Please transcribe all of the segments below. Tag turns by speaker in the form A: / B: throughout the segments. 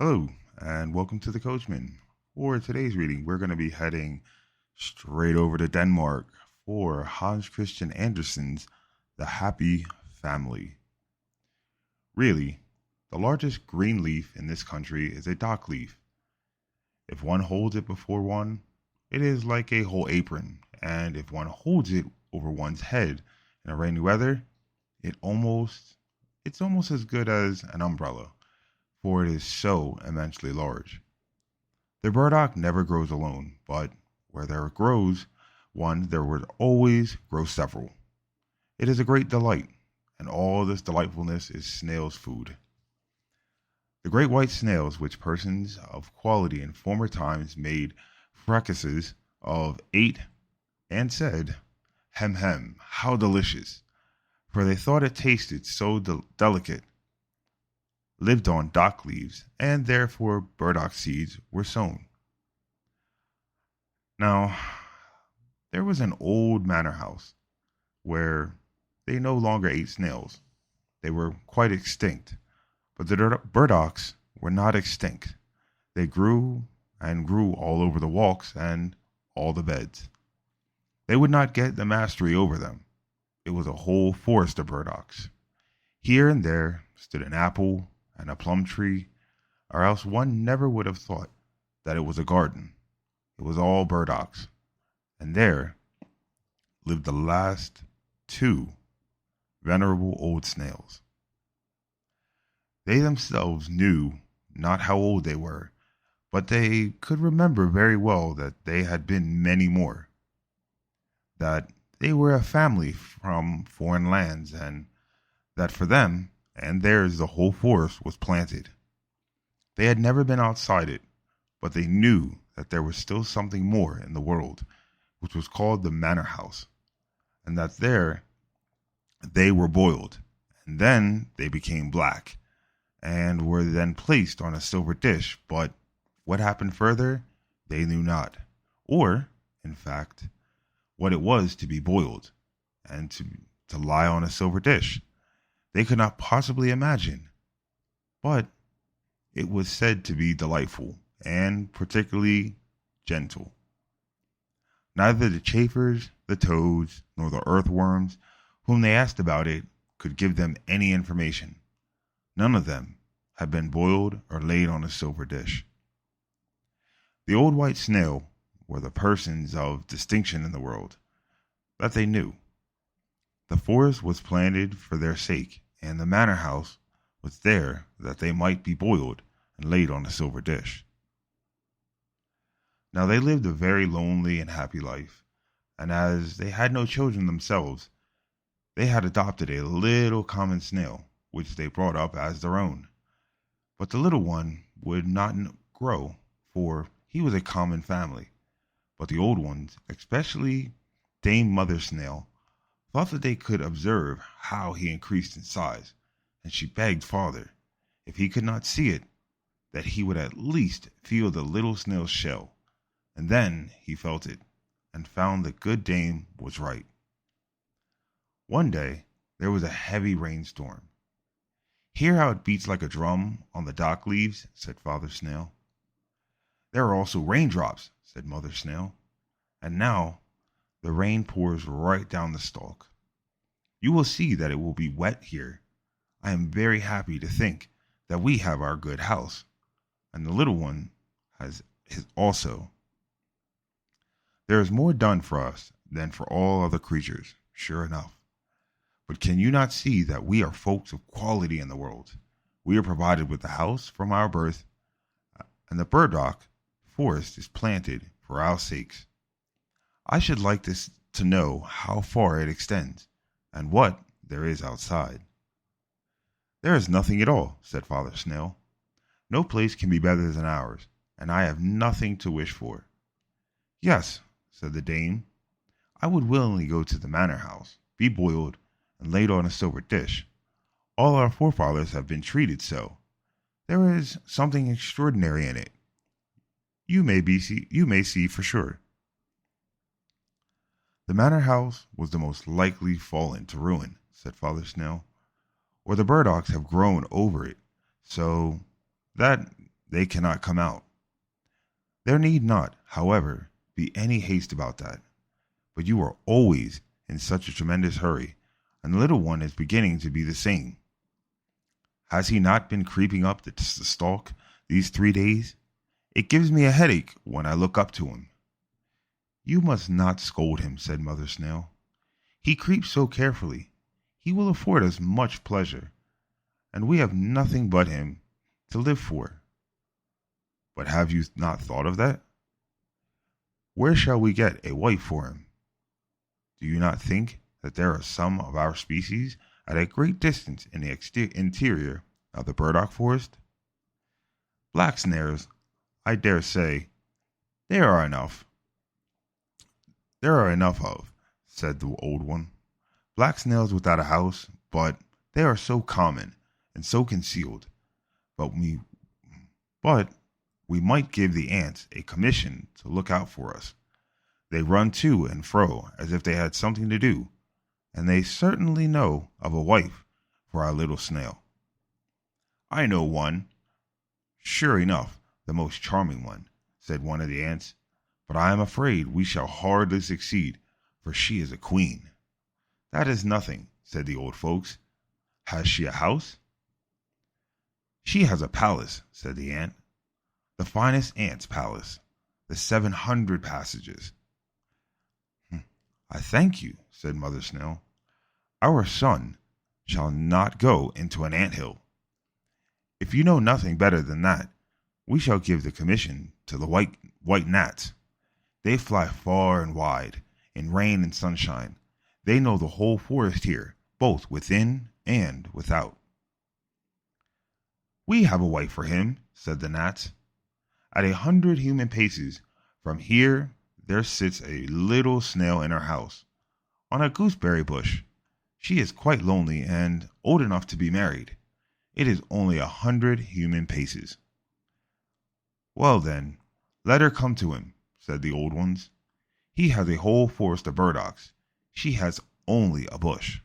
A: Hello, and welcome to the Coachman. For today's reading, we're going to be heading straight over to Denmark for Hans Christian Andersen's The Happy Family. Really, the largest green leaf in this country is a dock leaf. If one holds it before one, it is like a whole apron, and if one holds it over one's head in a rainy weather, it's almost as good as an umbrella, for it is so immensely large. The burdock never grows alone, but where there grows one, there would always grow several. It is a great delight, and all this delightfulness is snails' food. The great white snails, which persons of quality in former times made fracasses of, ate and said, "Hem, hem, how delicious!" for they thought it tasted so delicate, lived on dock leaves, and therefore burdock seeds were sown. Now, there was an old manor house where they no longer ate snails. They were quite extinct, but the burdocks were not extinct. They grew and grew all over the walks and all the beds. They would not get the mastery over them. It was a whole forest of burdocks. Here and there stood an apple and a plum tree, or else one never would have thought that it was a garden. It was all burdocks, and there lived the last two venerable old snails. They themselves knew not how old they were, but they could remember very well that they had been many more, that they were a family from foreign lands, and that for them and theirs the whole forest was planted. They had never been outside it, but they knew that there was still something more in the world, which was called the manor house, and that there they were boiled, and then they became black, and were then placed on a silver dish, but what happened further, they knew not, or, in fact, what it was to be boiled, and to lie on a silver dish. They could not possibly imagine, but it was said to be delightful and particularly gentle. Neither the chafers, the toads, nor the earthworms, whom they asked about it, could give them any information. None of them had been boiled or laid on a silver dish. The old white snail were the persons of distinction in the world, that they knew. The forest was planted for their sake, and the manor house was there that they might be boiled and laid on a silver dish. Now they lived a very lonely and happy life, and as they had no children themselves, they had adopted a little common snail, which they brought up as their own. But the little one would not grow, for he was a common family. But the old ones, especially Dame Mother Snail, thought that they could observe how he increased in size, and she begged father, if he could not see it, that he would at least feel the little snail's shell, and then he felt it, and found the good dame was right. One day there was a heavy rainstorm. "Hear how it beats like a drum on the dock leaves," said Father Snail. "There are also raindrops," said Mother Snail, "and now the rain pours right down the stalk. You will see that it will be wet here. I am very happy to think that we have our good house, and the little one has his also. There is more done for us than for all other creatures, sure enough. But can you not see that we are folks of quality in the world? We are provided with a house from our birth, and the burdock forest is planted for our sakes. I should like this to know how far it extends, and what there is outside." "There is nothing at all," said Father Snail. "No place can be better than ours, and I have nothing to wish for." "Yes," said the dame, "I would willingly go to the manor house, be boiled, and laid on a silver dish. All our forefathers have been treated so. There is something extraordinary in it. You may see for sure." "The manor house was the most likely fallen to ruin," said Father Snail, "or the burdocks have grown over it, so that they cannot come out. There need not, however, be any haste about that. But you are always in such a tremendous hurry, and the little one is beginning to be the same. Has he not been creeping up the stalk these 3 days? It gives me a headache when I look up to him. You must not scold him, said Mother Snail. He creeps so carefully. He will afford us much pleasure, and we have nothing but him to live for. But have you not thought of that? Where shall we get a wife for him? Do you not think that there are some of our species at a great distance in the interior of the burdock forest? Black snares, I dare say, there are enough. There are enough of, said the old one. Black snails without a house, but they are so common and so concealed. But we might give the ants a commission to look out for us. They run to and fro as if they had something to do, and they certainly know of a wife for our little snail. I know one. Sure enough, the most charming one, said one of the ants, but I am afraid we shall hardly succeed, for she is a queen. That is nothing, said the old folks. Has she a house? She has a palace, said the ant. The finest ant's palace, the 700 passages. I thank you, said Mother Snail. Our son shall not go into an anthill. If you know nothing better than that, we shall give the commission to the white gnats. They fly far and wide, in rain and sunshine. They know the whole forest here, both within and without. We have a wife for him, said the gnats. At 100 human paces from here there sits a little snail in her house, on a gooseberry bush. She is quite lonely and old enough to be married. It is only 100 human paces. Well then, let her come to him, said the old ones. He has a whole forest of burdocks. She has only a bush.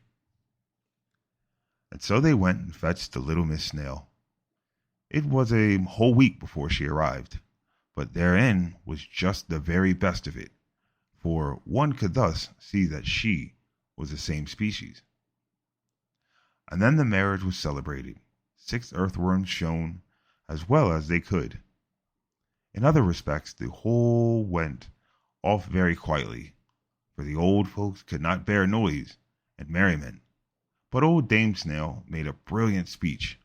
A: And so they went and fetched the little Miss Snail. It was a whole week before she arrived, but therein was just the very best of it, for one could thus see that she was the same species. And then the marriage was celebrated. 6 earthworms shone as well as they could. In other respects, the whole went off very quietly, for the old folks could not bear noise and merriment. But old Dame Snail made a brilliant speech.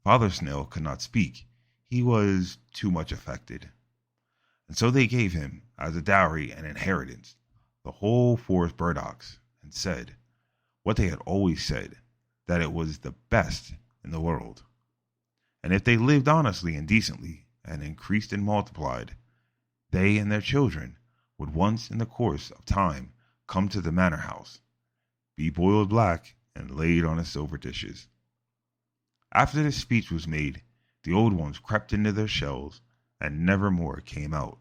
A: Father Snail could not speak. He was too much affected. And so they gave him, as a dowry and inheritance, the whole forest burdocks, and said, what they had always said, that it was the best in the world. And if they lived honestly and decently, and increased and multiplied, they and their children would once in the course of time come to the manor house, be boiled black, and laid on the silver dishes. After this speech was made, the old ones crept into their shells and never more came out.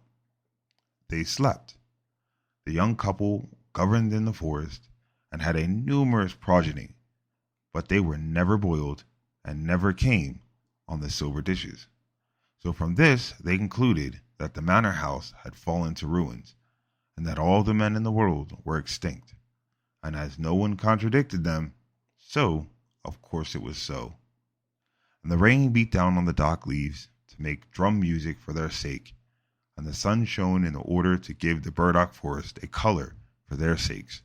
A: They slept. The young couple governed in the forest and had a numerous progeny, but they were never boiled and never came on the silver dishes. So from this they concluded that the manor house had fallen to ruins, and that all the men in the world were extinct. And as no one contradicted them, so, of course, it was so. And the rain beat down on the dock leaves to make drum music for their sake, and the sun shone in order to give the burdock forest a color for their sakes.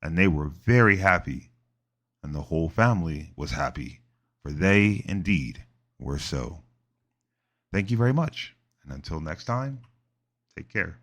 A: And they were very happy, and the whole family was happy, for they, indeed, were so. Thank you very much, and until next time, take care.